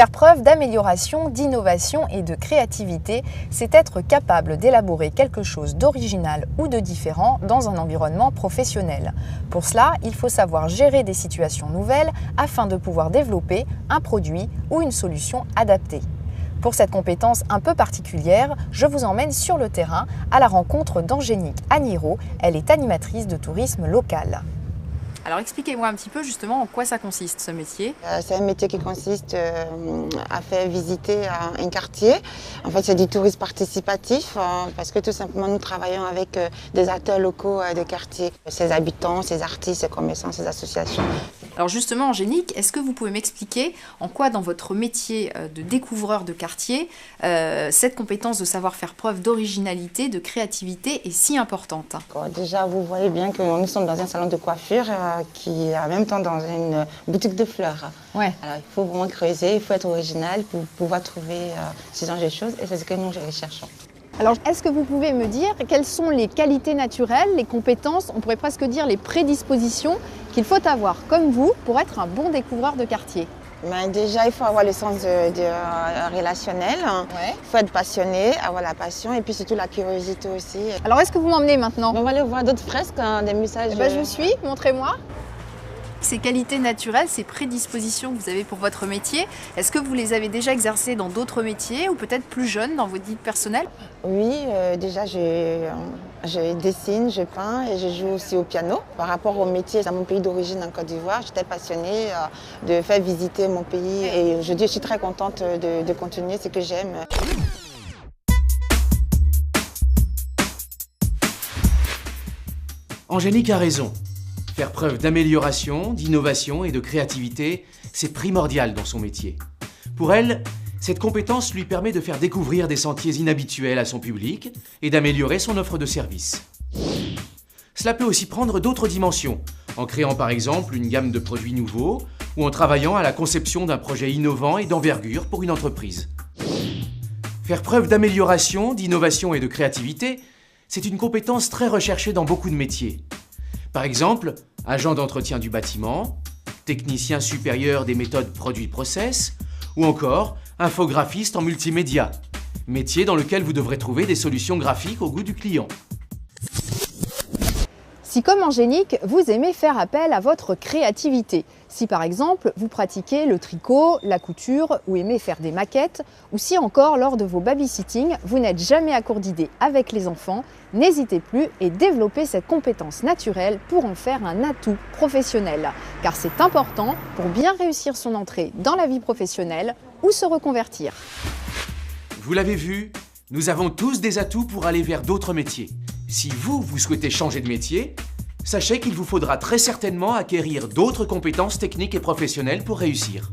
Faire preuve d'amélioration, d'innovation et de créativité, c'est être capable d'élaborer quelque chose d'original ou de différent dans un environnement professionnel. Pour cela, il faut savoir gérer des situations nouvelles afin de pouvoir développer un produit ou une solution adaptée. Pour cette compétence un peu particulière, je vous emmène sur le terrain à la rencontre d'Angénique Agniro. Elle est animatrice de tourisme local. Alors expliquez-moi un petit peu justement en quoi ça consiste ce métier. C'est un métier qui consiste à faire visiter un quartier. En fait, c'est du tourisme participatif parce que tout simplement nous travaillons avec des acteurs locaux des quartiers, ses habitants, ses artistes, ses commerçants, ses associations. Alors justement, Angénique, est-ce que vous pouvez m'expliquer en quoi dans votre métier de découvreur de quartier, cette compétence de savoir faire preuve d'originalité, de créativité est si importante? Déjà, vous voyez bien que nous sommes dans un salon de coiffure qui est en même temps dans une boutique de fleurs. Ouais. Alors, il faut vraiment creuser, il faut être original pour pouvoir trouver ce genre de choses et c'est ce que nous recherchons. Alors, est-ce que vous pouvez me dire quelles sont les qualités naturelles, les compétences, on pourrait presque dire les prédispositions qu'il faut avoir comme vous pour être un bon découvreur de quartier? Déjà, il faut avoir le sens relationnel, Ouais. il faut être passionné, avoir la passion et puis surtout la curiosité aussi. Alors, est-ce que vous m'emmenez maintenant? On va aller voir d'autres fresques, des messages. Je vous suis, montrez-moi. Ces qualités naturelles, ces prédispositions que vous avez pour votre métier, est-ce que vous les avez déjà exercées dans d'autres métiers ou peut-être plus jeunes dans votre vie personnelle? Oui, déjà je dessine, je peins et je joue aussi au piano. Par rapport au métier dans mon pays d'origine en Côte d'Ivoire, j'étais passionnée de faire visiter mon pays et aujourd'hui je suis très contente de continuer ce que j'aime. Angénique a raison. Faire preuve d'amélioration, d'innovation et de créativité, c'est primordial dans son métier. Pour elle, cette compétence lui permet de faire découvrir des sentiers inhabituels à son public et d'améliorer son offre de service. Cela peut aussi prendre d'autres dimensions, en créant par exemple une gamme de produits nouveaux ou en travaillant à la conception d'un projet innovant et d'envergure pour une entreprise. Faire preuve d'amélioration, d'innovation et de créativité, c'est une compétence très recherchée dans beaucoup de métiers. Par exemple, agent d'entretien du bâtiment, technicien supérieur des méthodes produits-process, ou encore infographiste en multimédia, métier dans lequel vous devrez trouver des solutions graphiques au goût du client. Si comme Angénique, vous aimez faire appel à votre créativité, si par exemple vous pratiquez le tricot, la couture ou aimez faire des maquettes, ou si encore lors de vos babysitting, vous n'êtes jamais à court d'idées avec les enfants, n'hésitez plus et développez cette compétence naturelle pour en faire un atout professionnel. Car c'est important pour bien réussir son entrée dans la vie professionnelle ou se reconvertir. Vous l'avez vu, nous avons tous des atouts pour aller vers d'autres métiers. Si vous souhaitez changer de métier, sachez qu'il vous faudra très certainement acquérir d'autres compétences techniques et professionnelles pour réussir.